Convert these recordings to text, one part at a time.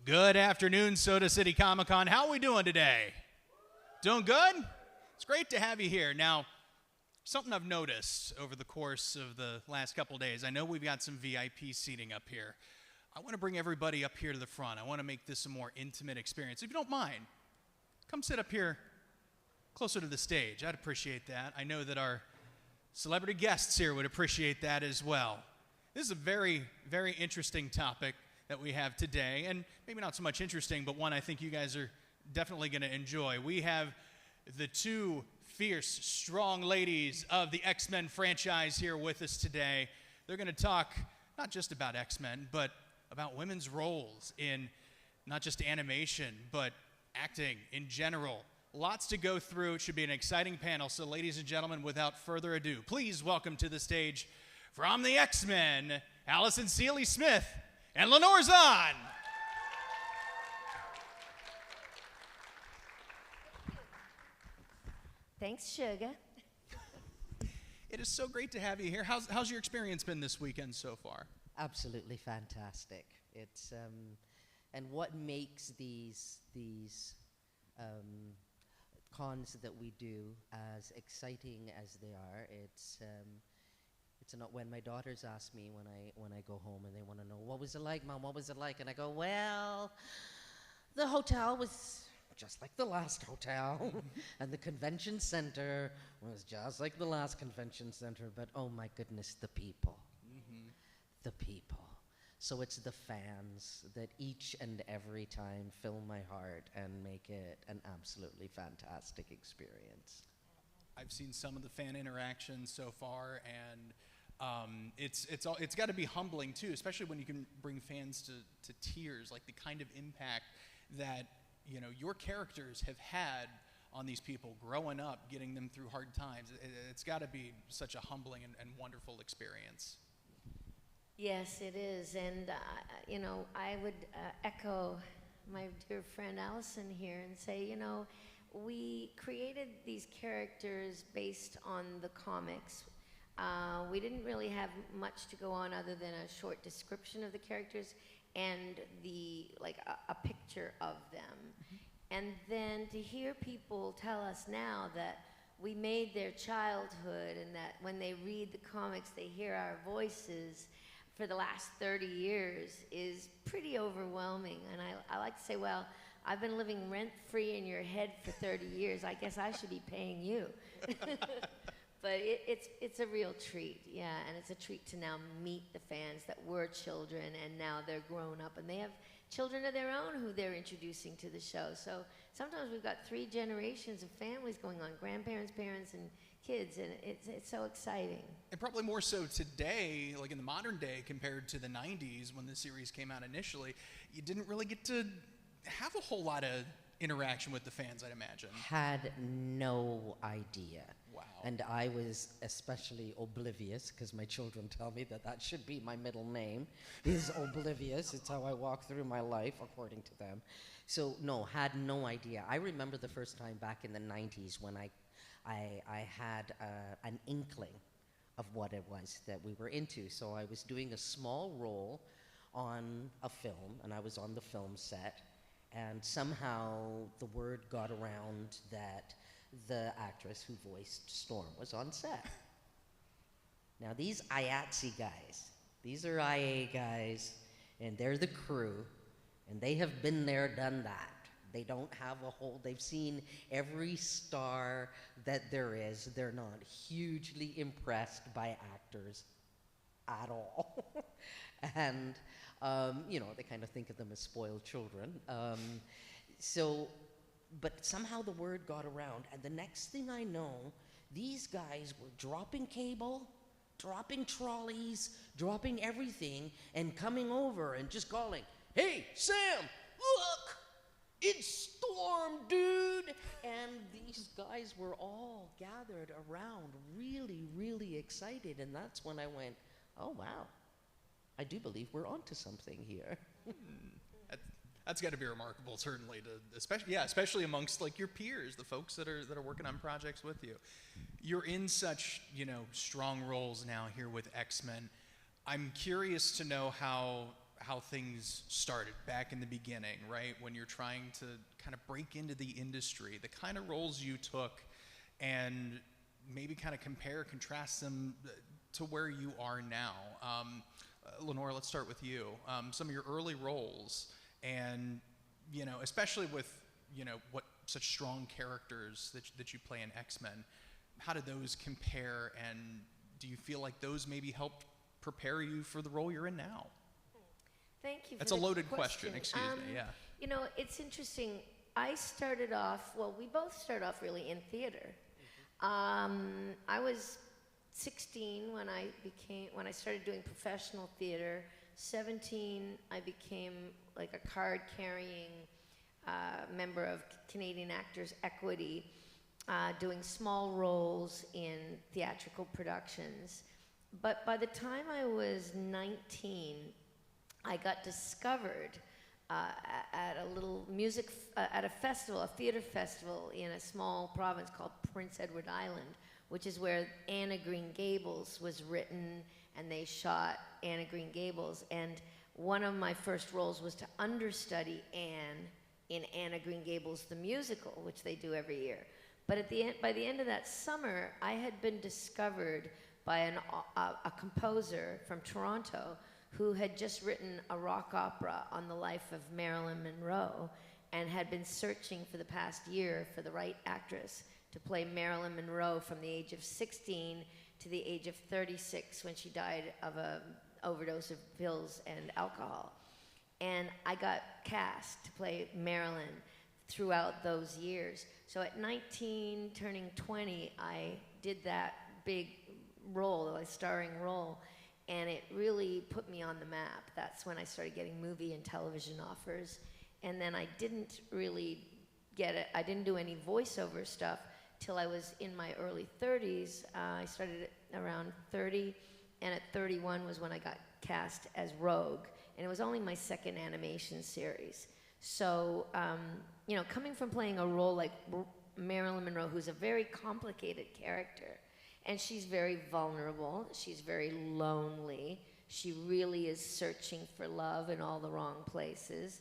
Good afternoon, Soda City Comic Con. How are we doing today? Doing good? It's great to have you here. Now, something I've noticed over the course of the last couple days, I know we've got some VIP seating up here. I want to bring everybody up here to the front. I want to make this a more intimate experience. If you don't mind, come sit up here closer to the stage. I'd appreciate that. I know that our celebrity guests here would appreciate that as well. This is a very, very interesting topic that we have today, and maybe not so much interesting, but one I think you guys are definitely going to enjoy. We have the two fierce, strong ladies of the X-Men franchise here with us today. They're going to talk not just about X-Men, but about women's roles in not just animation, but acting in general. Lots to go through. It should be an exciting panel. So ladies and gentlemen, without further ado, please welcome to the stage from the X-Men, Alison Sealy-Smith and Lenore Zann. Thanks, Sugar. It is so great to have you here. How's your experience been this weekend so far? Absolutely fantastic. It's and what makes these cons that we do as exciting as they are, it's not when my daughters ask me when I go home and they want to know, what was it like, Mom? What was it like? And I go, well, the hotel was just like the last hotel, and the convention center was just like the last convention center. But oh my goodness, the people, the people. So it's the fans that each and every time fill my heart and make it an absolutely fantastic experience. I've seen some of the fan interactions so far, and it's got to be humbling too, especially when you can bring fans to tears, like the kind of impact that your characters have had on these people growing up, getting them through hard times. It's got to be such a humbling and wonderful experience. Yes, it is. And, I would echo my dear friend Allison here and say, we created these characters based on the comics. We didn't really have much to go on other than a short description of the characters and a picture of them. Mm-hmm. And then to hear people tell us now that we made their childhood and that when they read the comics they hear our voices for the last 30 years is pretty overwhelming. And I like to say, well, I've been living rent-free in your head for 30 years. I guess I should be paying you. But it's a real treat, yeah, and it's a treat to now meet the fans that were children and now they're grown up and they have children of their own who they're introducing to the show. So sometimes we've got 3 generations of families going on, grandparents, parents, and kids, and it's so exciting. And probably more so today, like in the modern day compared to the 90s when the series came out initially, you didn't really get to have a whole lot of interaction with the fans, I'd imagine. Had no idea. Wow. And I was especially oblivious, because my children tell me that should be my middle name, is oblivious. It's how I walk through my life, according to them. So, no, had no idea. I remember the first time back in the 90s when I had an inkling of what it was that we were into. So I was doing a small role on a film, and I was on the film set, and somehow the word got around that the actress who voiced Storm was on set. Now these IATSE guys, these are IA guys, and they're the crew, and they have been there, done that. They don't have they've seen every star that there is. They're not hugely impressed by actors at all. And, they kind of think of them as spoiled children. But somehow the word got around, and the next thing I know, these guys were dropping cable, dropping trolleys, dropping everything, and coming over and just calling, "Hey, Sam, look! It's Storm, dude!" And these guys were all gathered around, really, really excited. And that's when I went, oh, wow. I do believe we're onto something here. That's got to be remarkable, certainly, especially amongst your peers, the folks that are working on projects with you. You're in such strong roles now here with X-Men. I'm curious to know how how things started back in the beginning, right? When you're trying to kind of break into the industry, the kind of roles you took, and maybe kind of compare, contrast them to where you are now. Lenore, let's start with you. Some of your early roles, and especially with what such strong characters that you play in X-Men. How did those compare, and do you feel like those maybe helped prepare you for the role you're in now? Thank you. That's a loaded question. Excuse me. Yeah. It's interesting. I started off. Well, we both started off really in theater. I was 16 when I started doing professional theater. 17, I became like a card-carrying member of Canadian Actors Equity, doing small roles in theatrical productions. But by the time I was 19, I got discovered at a little at a festival, a theater festival in a small province called Prince Edward Island, which is where Anne of Green Gables was written, and they shot Anne of Green Gables. And one of my first roles was to understudy Anne in Anne of Green Gables the musical, which they do every year. But by the end of that summer, I had been discovered by a composer from Toronto who had just written a rock opera on the life of Marilyn Monroe, and had been searching for the past year for the right actress to play Marilyn Monroe from the age of 16 to the age of 36, when she died of an overdose of pills and alcohol. And I got cast to play Marilyn throughout those years. So at 19, turning 20, I did that big role, a starring role, and it really put me on the map. That's when I started getting movie and television offers. And then I didn't really get it. I didn't do any voiceover stuff till I was in my early 30s. I started around 30, and at 31 was when I got cast as Rogue. And it was only my second animation series. So, coming from playing a role like Marilyn Monroe, who's a very complicated character, and she's very vulnerable, she's very lonely, she really is searching for love in all the wrong places.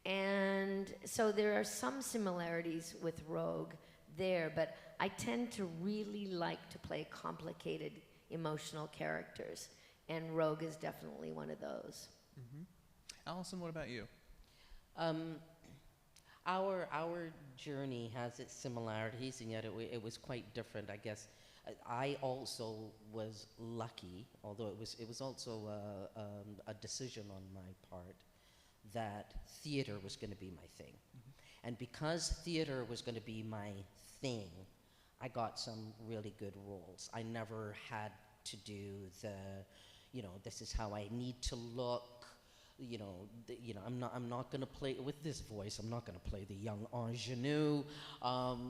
And so there are some similarities with Rogue there, but I tend to really like to play complicated, emotional characters, and Rogue is definitely one of those. Mm-hmm. Alison, what about you? Our journey has its similarities, and yet it was quite different, I guess. I also was lucky, although it was also a decision on my part, that theater was going to be my thing. Mm-hmm. And because theater was going to be my thing, I got some really good roles. I never had to do this is how I need to look. I'm not going to play with this voice. I'm not going to play the young ingenue.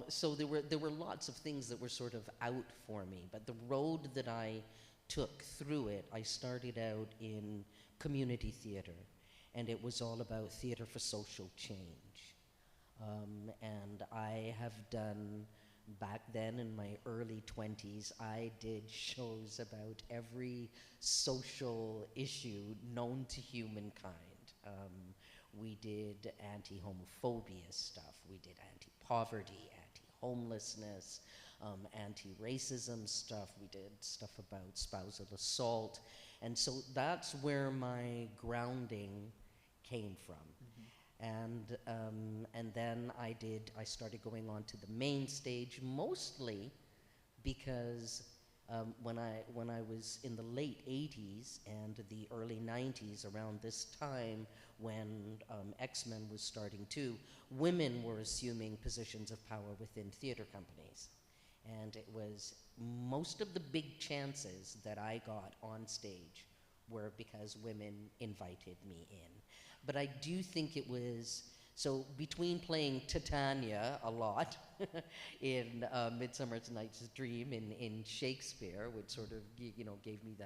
So there were lots of things that were sort of out for me. But the road that I took through it, I started out in community theater, and it was all about theater for social change. And I have done, back then in my early 20s, I did shows about every social issue known to humankind. We did anti-homophobia stuff, we did anti-poverty, anti-homelessness, anti-racism stuff, we did stuff about spousal assault, and so that's where my grounding came from. And then I started going on to the main stage, mostly because when I was in the late 80s and the early 90s, around this time when X-Men was starting too, women were assuming positions of power within theater companies. And it was most of the big chances that I got on stage were because women invited me in. But I do think it was, so between playing Titania a lot in Midsummer Night's Dream in Shakespeare, which sort of gave me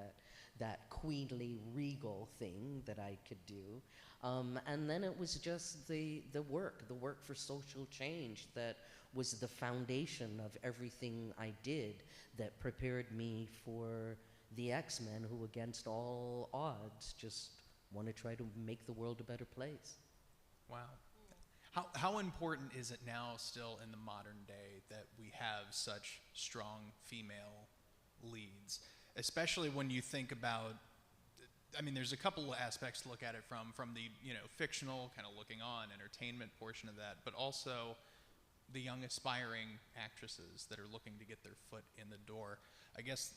that queenly regal thing that I could do, and then it was just the work for social change that was the foundation of everything I did, that prepared me for the X-Men, who against all odds just want to try to make the world a better place. Wow. How important is it now still in the modern day that we have such strong female leads? Especially when you think about, I mean, there's a couple of aspects to look at it from the, fictional kind of looking on, entertainment portion of that, but also the young aspiring actresses that are looking to get their foot in the door. I guess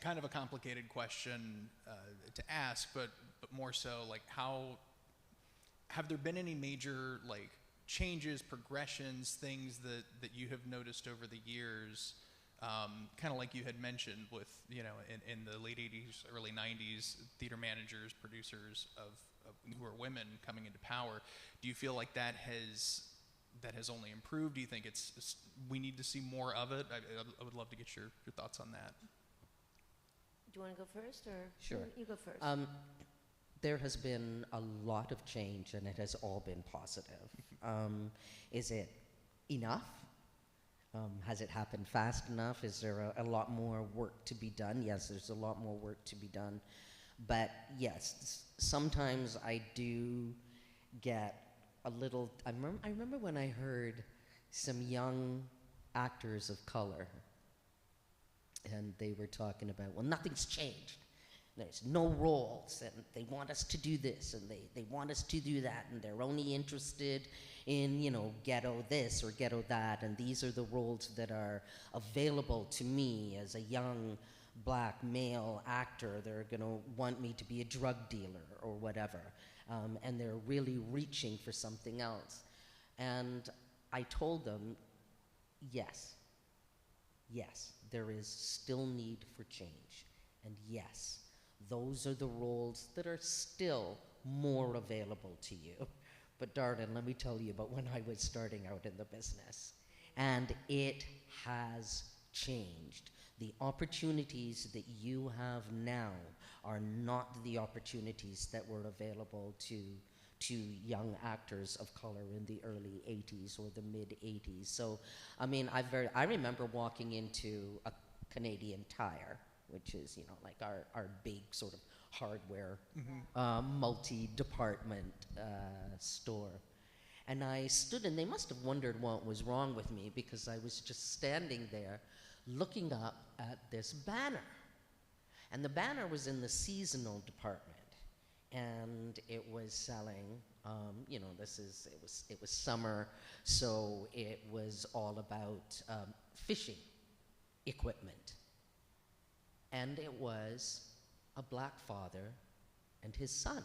kind of a complicated question to ask, but more so, like, how have there been any major, like, changes, progressions, things that you have noticed over the years, kind of like you had mentioned with, in the late 80s, early 90s, theater managers, producers of who are women coming into power? Do you feel like that has only improved? Do you think we need to see more of it? I would love to get your thoughts on that. Do you want to go first, or Sure. You go first? There has been a lot of change, and it has all been positive. Is it enough? Has it happened fast enough? Is there a lot more work to be done? Yes, there's a lot more work to be done. But yes, sometimes I do get a little... I remember when I heard some young actors of color, and they were talking about, well, nothing's changed. There's no roles, and they want us to do this, and they want us to do that, and they're only interested in, ghetto this or ghetto that, and these are the roles that are available to me as a young black male actor. They're going to want me to be a drug dealer or whatever, and they're really reaching for something else. And I told them, yes, there is still need for change, and yes, those are the roles that are still more available to you. But darling, let me tell you about when I was starting out in the business. And it has changed. The opportunities that you have now are not the opportunities that were available to young actors of color in the early 80s or the mid 80s. So, I mean, I remember walking into a Canadian Tire, which is, like our big sort of hardware multi-department store. And I stood, and they must have wondered what was wrong with me, because I was just standing there looking up at this banner. And the banner was in the seasonal department. And it was selling, it was summer, so it was all about fishing equipment. And it was a black father and his son.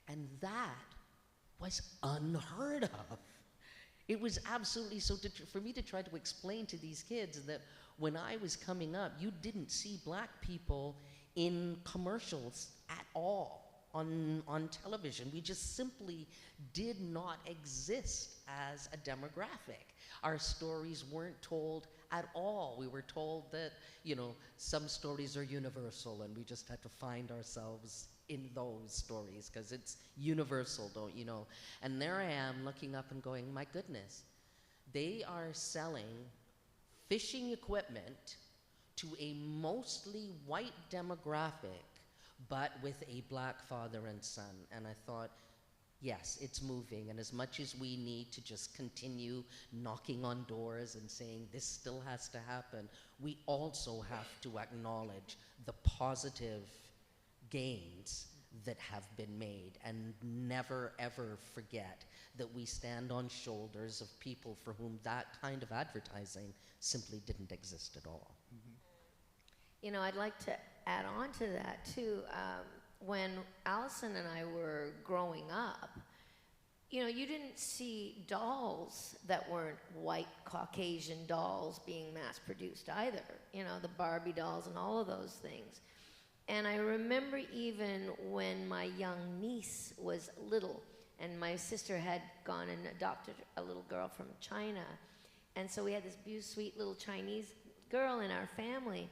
And that was unheard of. It was absolutely so, for me to try to explain to these kids that when I was coming up, you didn't see black people in commercials at all on television. We just simply did not exist as a demographic. Our stories weren't told at all. We were told that, some stories are universal, and we just had to find ourselves in those stories because it's universal, don't you know? And there I am looking up and going, my goodness, they are selling fishing equipment to a mostly white demographic, but with a black father and son. And I thought, yes, it's moving, and as much as we need to just continue knocking on doors and saying this still has to happen, we also have to acknowledge the positive gains that have been made, and never ever forget that we stand on shoulders of people for whom that kind of advertising simply didn't exist at all. Mm-hmm. I'd like to add on to that too. When Alison and I were growing up, you didn't see dolls that weren't white Caucasian dolls being mass produced either. The Barbie dolls and all of those things. And I remember even when my young niece was little, and my sister had gone and adopted a little girl from China. And so we had this beautiful, sweet little Chinese girl in our family.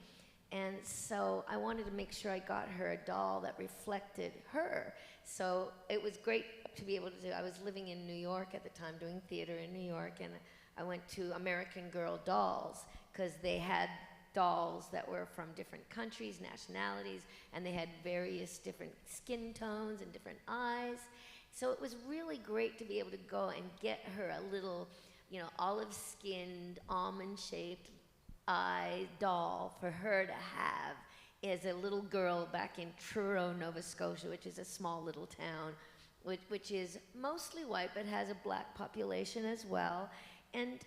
And so I wanted to make sure I got her a doll that reflected her. So it was great to be able to do. I was living in New York at the time, doing theater in New York, and I went to American Girl Dolls because they had dolls that were from different countries, nationalities, and they had various different skin tones and different eyes. So it was really great to be able to go and get her a little, olive-skinned, almond-shaped eye doll for her to have as a little girl back in Truro, Nova Scotia, which is a small little town, which is mostly white but has a black population as well. And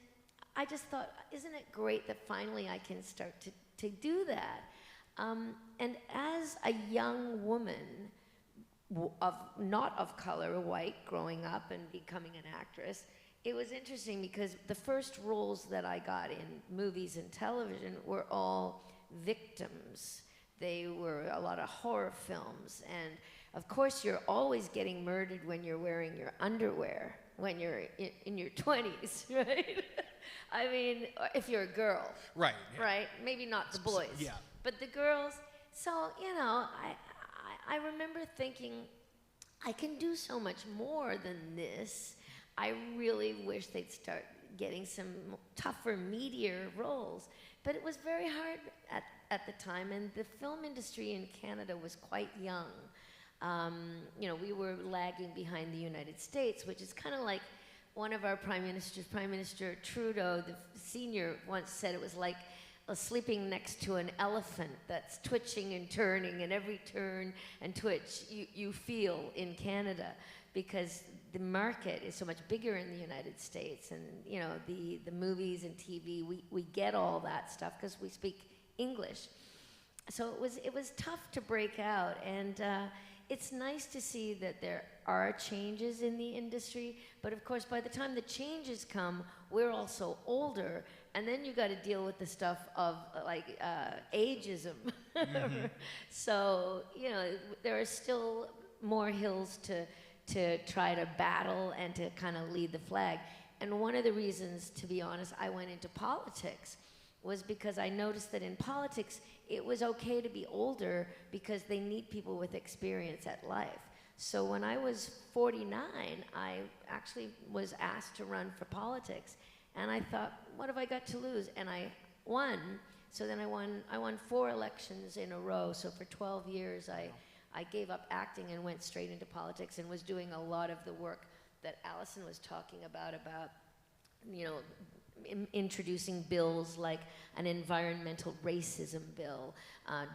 I just thought, isn't it great that finally I can start to do that? And as a young woman, not of color, white, growing up and becoming an actress, it was interesting because the first roles that I got in movies and television were all victims. They were a lot of horror films. And of course, you're always getting murdered when you're wearing your underwear, when you're in your 20s, right? I mean, if you're a girl. Right. Yeah. Right? Maybe not the boys. Yeah. But the girls. So, I remember thinking, I can do so much more than this. I really wish they'd start getting some tougher, meatier roles. But it was very hard at the time, and the film industry in Canada was quite young. We were lagging behind the United States, which is kind of like one of our prime ministers, Prime Minister Trudeau, the senior, once said it was like sleeping next to an elephant that's twitching and turning, and every turn and twitch you feel in Canada, because the market is so much bigger in the United States, and the movies and TV, we get all that stuff because we speak English. So it was tough to break out, and it's nice to see that there are changes in the industry, but of course by the time the changes come, we're also older, and then you got to deal with the stuff of ageism. Mm-hmm. So there are still more hills to try to battle and to kind of lead the flag. And one of the reasons, to be honest, I went into politics was because I noticed that in politics, it was okay to be older because they need people with experience at life. So when I was 49, I actually was asked to run for politics. And I thought, what have I got to lose? And I won. So then I won 4 elections in a row. So for 12 years, I gave up acting and went straight into politics and was doing a lot of the work that Alison was talking about introducing bills like an environmental racism bill,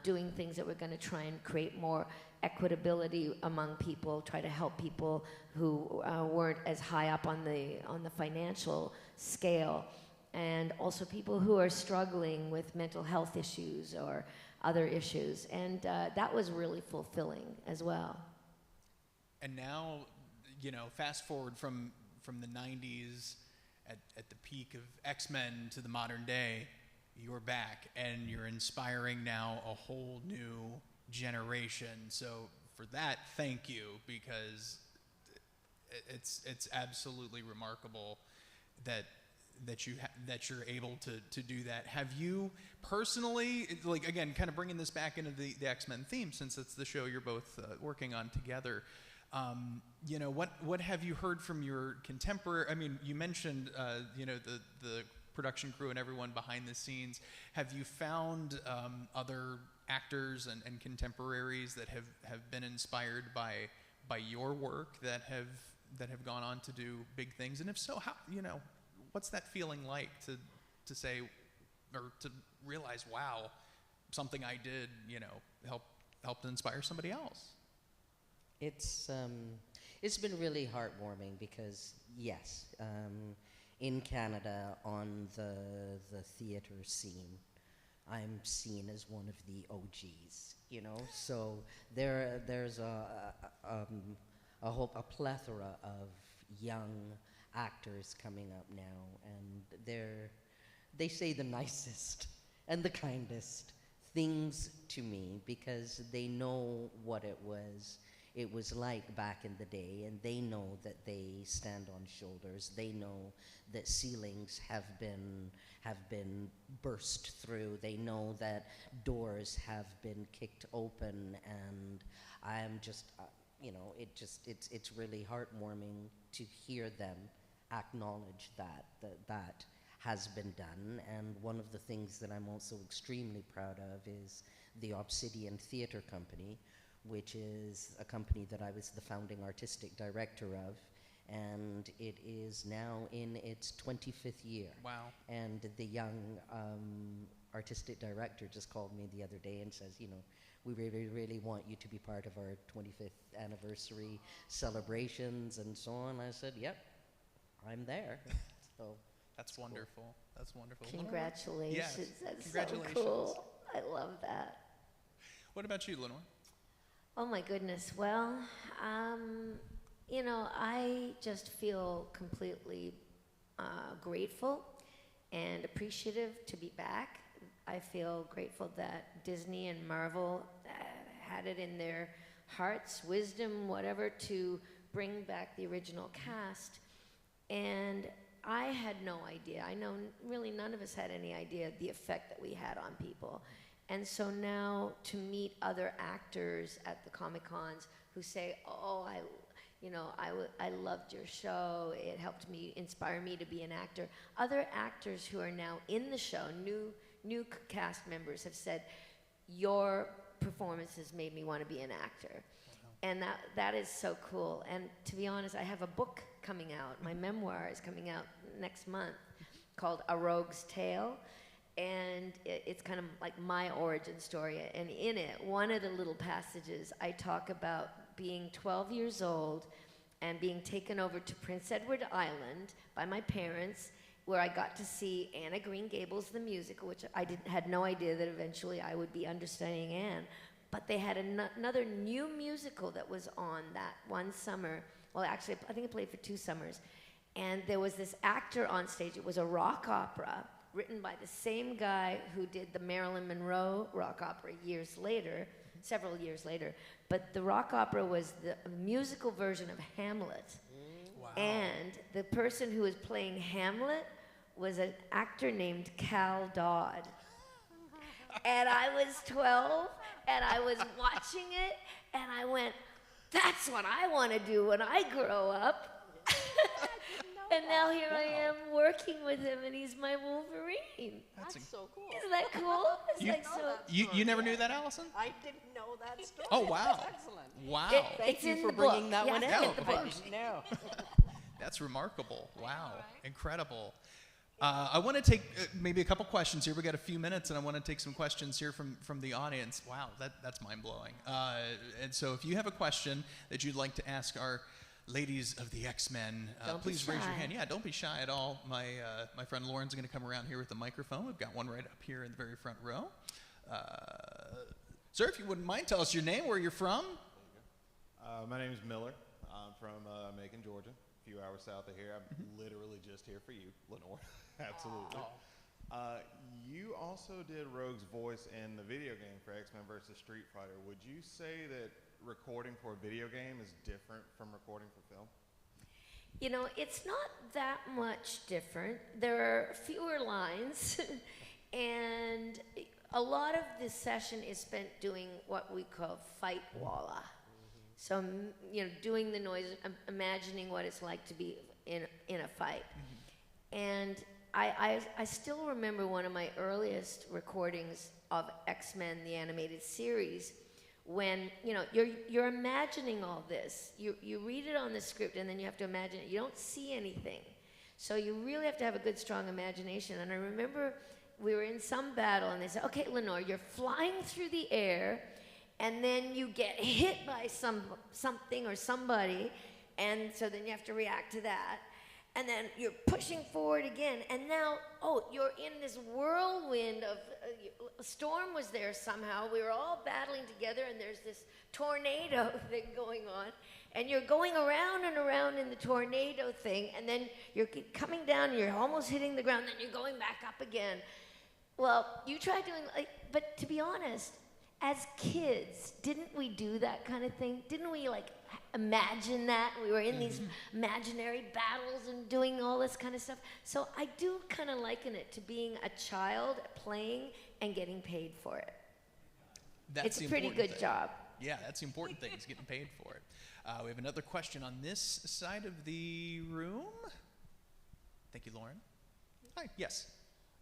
doing things that were going to try and create more equitability among people, try to help people who weren't as high up on the financial scale, and also people who are struggling with mental health issues or other issues, and that was really fulfilling as well. And now, fast forward from the 90s, at the peak of X-Men to the modern day, you're back and you're inspiring now a whole new generation. So for that, thank you, because it's absolutely remarkable that you're able to do that. Have you personally, again, kind of bringing this back into the X-Men theme, since it's the show you're both working on together, what have you heard from your contemporary? I mean, you mentioned the production crew and everyone behind the scenes. Have you found other actors and contemporaries that have been inspired by your work that have gone on to do big things? And if so, how what's that feeling like to say, or to realize, wow, something I did helped inspire somebody else? It's been really heartwarming because yes, in Canada on the theater scene, I'm seen as one of the OGs, So there's a plethora of young actors coming up now, and they say the nicest and the kindest things to me because they know what it was like back in the day, and they know that they stand on shoulders. They know that ceilings have been burst through. They know that doors have been kicked open, and I am just, it's really heartwarming to hear them acknowledge that has been done, and one of the things that I'm also extremely proud of is the Obsidian Theatre Company, which is a company that I was the founding artistic director of, and it is now in its 25th year. Wow. And the young artistic director just called me the other day and says, you know, we really, really want you to be part of our 25th anniversary celebrations and so on. I said, yep, I'm there. So That's wonderful. That's wonderful. Congratulations. Yes. That's Congratulations. so cool. I love that. What about you, Lenore? Oh my goodness. Well, you know, I just feel completely grateful and appreciative to be back. I feel grateful that Disney and Marvel had it in their hearts, wisdom, whatever, to bring back the original cast. And I had no idea. I know really none of us had any idea the effect that we had on people. And so now to meet other actors at the Comic-Cons who say, oh, I loved your show. It helped me, inspire me to be an actor. Other actors who are now in the show, new cast members have said, your performances made me want to be an actor. Wow. And that is so cool. And to be honest, I have a book coming out. My memoir is coming out next month called A Rogue's Tale. And it's kind of like my origin story. And in it, one of the little passages, I talk about being 12 years old and being taken over to Prince Edward Island by my parents, where I got to see Anna Green Gables, the musical, which I had no idea that eventually I would be understudying Anne. But they had another new musical that was on that one summer. Well, actually, I think it played for 2 summers. And there was this actor on stage. It was a rock opera written by the same guy who did the Marilyn Monroe rock opera several years later. But the rock opera was the musical version of Hamlet. Wow. And the person who was playing Hamlet was an actor named Cal Dodd. And I was 12, and I was watching it, and I went, that's what I want to do when I grow up. And now here I am working with him, and he's my Wolverine. That's so cool. Isn't that cool? You never knew that, Allison? I didn't know that story. Oh, wow. That's excellent. Wow. Thank you for bringing that one in. Yeah, I of course. didn't know. That's remarkable. Wow. Incredible. I want to take maybe a couple questions here. We got a few minutes, and I want to take some questions here from the audience. Wow, that's mind-blowing. And so if you have a question that you'd like to ask our ladies of the X-Men, please raise your hand. Yeah, don't be shy at all. My friend Lauren's going to come around here with the microphone. We've got one right up here in the very front row. Sir, if you wouldn't mind, tell us your name, where you're from. My name is Miller. I'm from Macon, Georgia, a few hours south of here. I'm literally just here for you, Lenore. Absolutely. You also did Rogue's voice in the video game for X-Men vs. Street Fighter. Would you say that recording for a video game is different from recording for film? You know, it's not that much different. There are fewer lines, and a lot of this session is spent doing what we call fight walla. So, you know, doing the noise, imagining what it's like to be in a fight. And I still remember one of my earliest recordings of X-Men, the animated series, when, you know, you're imagining all this. You read it on the script, and then you have to imagine it. You don't see anything. So you really have to have a good, strong imagination. And I remember we were in some battle, and they said, okay, Lenore, you're flying through the air, and then you get hit by something or somebody, and so then you have to react to that. And then you're pushing forward again, and now, you're in this whirlwind of, a storm was there somehow. We were all battling together, and there's this tornado thing going on, and you're going around and around in the tornado thing, and then you're coming down, and you're almost hitting the ground, then you're going back up again. Well, you try doing, but to be honest, as kids, didn't we do that kind of thing? Didn't we, imagine that? We were in these imaginary battles and doing all this kind of stuff. So I do kind of liken it to being a child playing and getting paid for it. It's a pretty good job. Yeah, that's the important thing, is getting paid for it. We have another question on this side of the room. Thank you, Lauren. Hi, yes.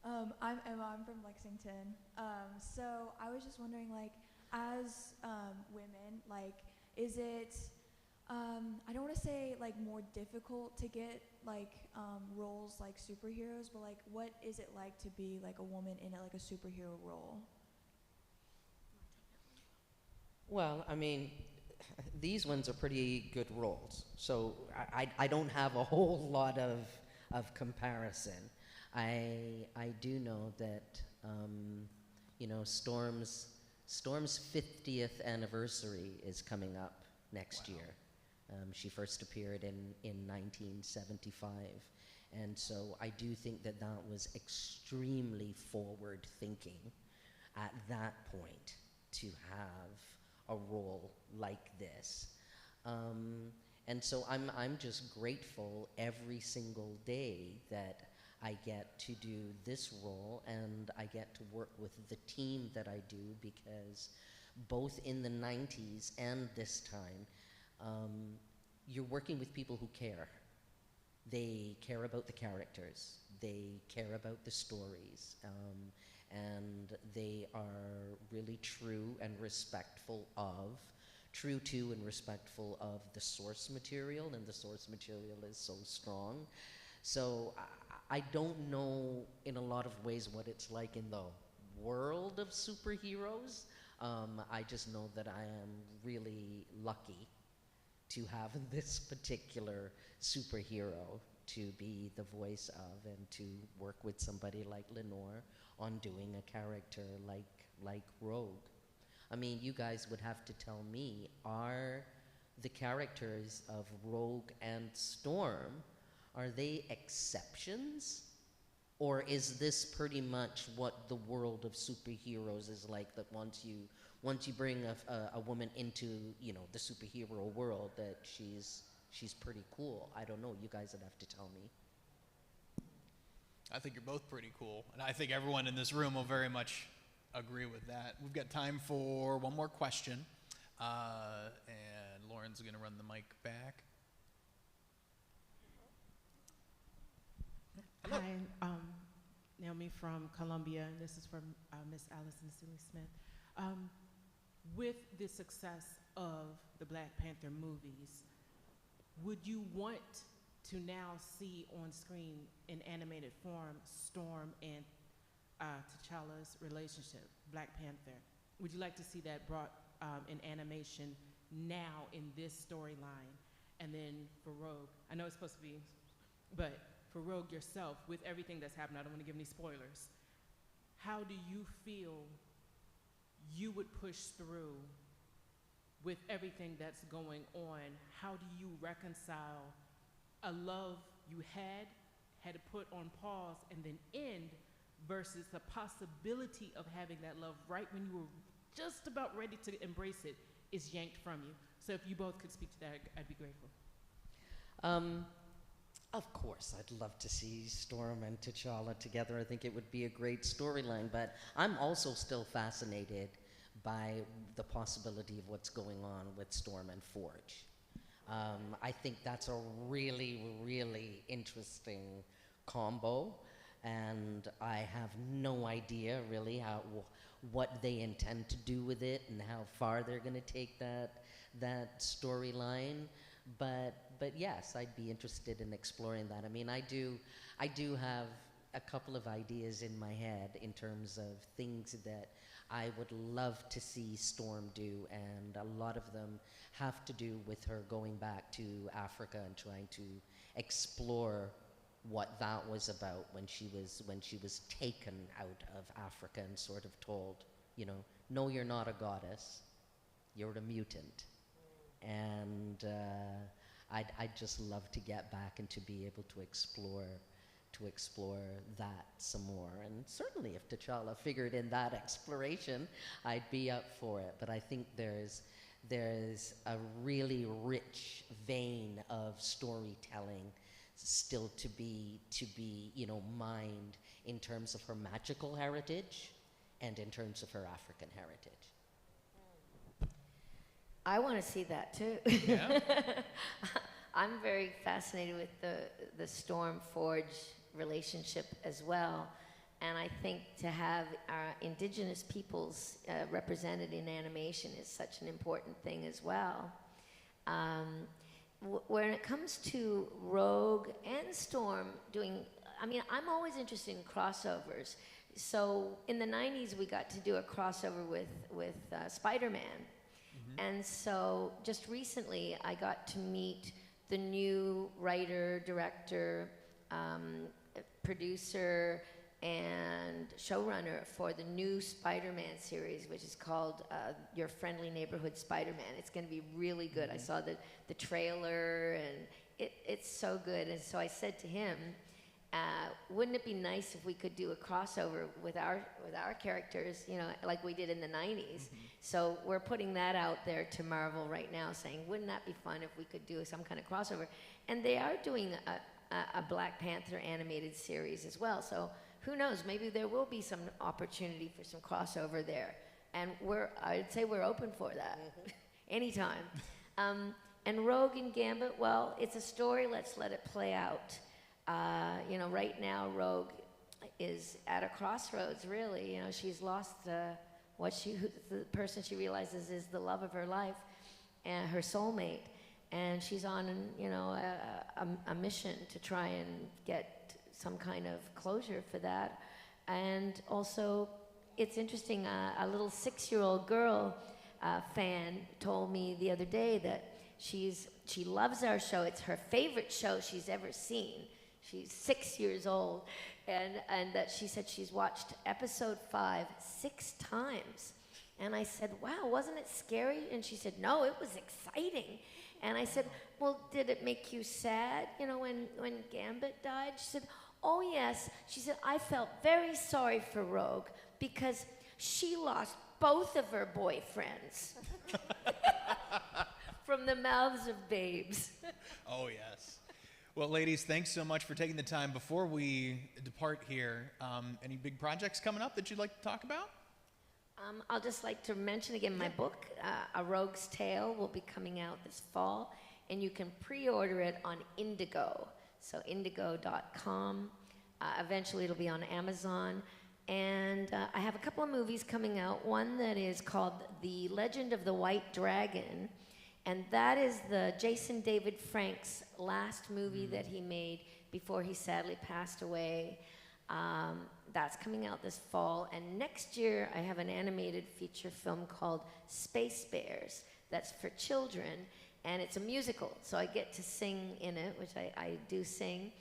I'm Emma. I'm from Lexington. So I was just wondering, like, as women, like, is it, I don't want to say, like, more difficult to get, like, roles like superheroes, but, like, what is it like to be, like, a woman in, like, a superhero role? Well, I mean, these ones are pretty good roles, so I don't have a whole lot of comparison. I do know that Storm's 50th anniversary is coming up next year. She first appeared in 1975, and so I do think that that was extremely forward thinking at that point to have a role like this. And so I'm just grateful every single day that I get to do this role, and I get to work with the team that I do, because both in the 90s and this time, you're working with people who care. They care about the characters, they care about the stories, and they are really true and respectful of the source material, and the source material is so strong. So I don't know in a lot of ways what it's like in the world of superheroes. I just know that I am really lucky to have this particular superhero to be the voice of, and to work with somebody like Lenore on doing a character like Rogue. I mean, you guys would have to tell me, are the characters of Rogue and Storm, are they exceptions? Or is this pretty much what the world of superheroes is like, that once you bring a woman into, the superhero world, that she's pretty cool? I don't know, you guys would have to tell me. I think you're both pretty cool, and I think everyone in this room will very much agree with that. We've got time for one more question, and Lauren's going to run the mic back. Hello. Hi, Naomi from Columbia, and this is from Miss Alison Sealy-Smith. With the success of the Black Panther movies, would you want to now see on screen in animated form Storm and T'Challa's relationship, Black Panther? Would you like to see that brought in animation now in this storyline? And then for Rogue, I know it's supposed to be, but for Rogue yourself, with everything that's happened, I don't want to give any spoilers, how do you feel you would push through with everything that's going on? How do you reconcile a love you had to put on pause and then end, versus the possibility of having that love right when you were just about ready to embrace it is yanked from you? So if you both could speak to that, I'd be grateful. Of course, I'd love to see Storm and T'Challa together. I think it would be a great storyline, but I'm also still fascinated by the possibility of what's going on with Storm and Forge. I think that's a really, really interesting combo, and I have no idea really what they intend to do with it and how far they're going to take that storyline. But yes, I'd be interested in exploring that. I mean, I do have a couple of ideas in my head in terms of things that I would love to see Storm do, and a lot of them have to do with her going back to Africa and trying to explore what that was about when she was taken out of Africa and sort of told, no, you're not a goddess, you're a mutant. And I'd just love to get back and to be able to explore that some more. And certainly if T'Challa figured in that exploration, I'd be up for it. But I think there's a really rich vein of storytelling still to be mined in terms of her magical heritage and in terms of her African heritage. I want to see that too. Yeah. I'm very fascinated with the Storm Forge relationship as well. And I think to have our indigenous peoples represented in animation is such an important thing as well. When it comes to Rogue and Storm doing, I mean, I'm always interested in crossovers. So in the 90s, we got to do a crossover with Spider-Man. And so just recently, I got to meet the new writer, director, producer, and showrunner for the new Spider-Man series, which is called Your Friendly Neighborhood Spider-Man. It's going to be really good. I saw the trailer, and it's so good. And so I said to him, wouldn't it be nice if we could do a crossover with our characters, you know, like we did in the 90s? So we're putting that out there to Marvel right now, saying, wouldn't that be fun if we could do some kind of crossover? And they are doing a Black Panther animated series as well. So who knows? Maybe there will be some opportunity for some crossover there. And I'd say we're open for that anytime. And Rogue and Gambit, well, it's a story. Let's let it play out. You know, right now Rogue is at a crossroads, really. You know, she's lost the person she realizes is the love of her life and her soulmate. And she's on, you know, a mission to try and get some kind of closure for that. And also, it's interesting, a little 6-year-old girl fan told me the other day that she loves our show. It's her favorite show she's ever seen. She's 6 years old, and that she said she's watched episode 5 6 times. And I said, wow, wasn't it scary? And she said, no, it was exciting. And I said, well, did it make you sad, you know, when Gambit died? She said, oh, yes. She said, I felt very sorry for Rogue because she lost both of her boyfriends from the mouths of babes. Oh, yes. Well, ladies, thanks so much for taking the time. Before we depart here, any big projects coming up that you'd like to talk about? I'll just like to mention again my book, A Rogue's Tale, will be coming out this fall, and you can pre-order it on Indigo, so indigo.com. Eventually it'll be on Amazon. And I have a couple of movies coming out, one that is called The Legend of the White Dragon, and that is the Jason David Frank's last movie that he made before he sadly passed away. That's coming out this fall. And next year, I have an animated feature film called Space Bears that's for children, and it's a musical. So I get to sing in it, which I do sing.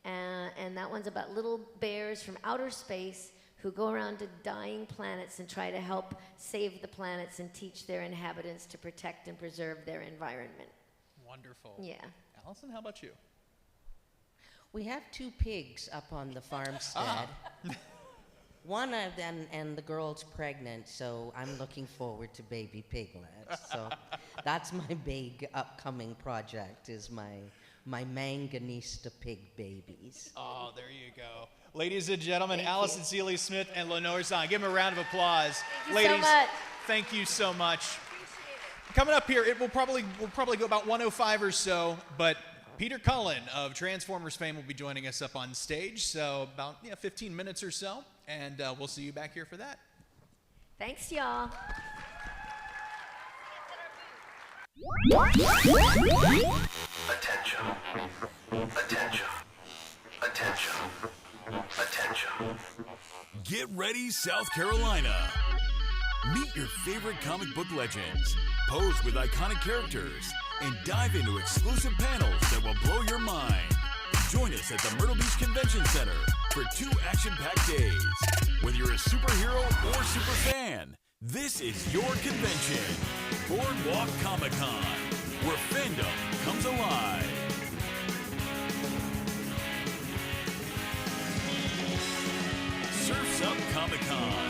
And that one's about little bears from outer space who go around to dying planets and try to help save the planets and teach their inhabitants to protect and preserve their environment. Wonderful. Yeah. Allison, how about you? We have 2 pigs up on the farmstead. One of them, and the girl's pregnant, so I'm looking forward to baby piglets. So that's my big upcoming project, is my manganista pig babies. Oh, there you go. Ladies and gentlemen, Thank Alison you. Sealy-Smith and Lenore Zann. Give them a round of applause. Thank you Ladies, so much. thank you so much. Coming up here, we'll probably go about 1:05 or so, but Peter Cullen of Transformers fame will be joining us up on stage, so about 15 minutes or so, and we'll see you back here for that. Thanks, y'all. Attention. Attention. Attention. Attention. Get ready, South Carolina. Meet your favorite comic book legends, pose with iconic characters, and dive into exclusive panels that will blow your mind. Join us at the Myrtle Beach Convention Center for 2 action-packed days. Whether you're a superhero or super fan, this is your convention. Boardwalk Comic-Con, where fandom comes alive. Surf's Up Comic-Con.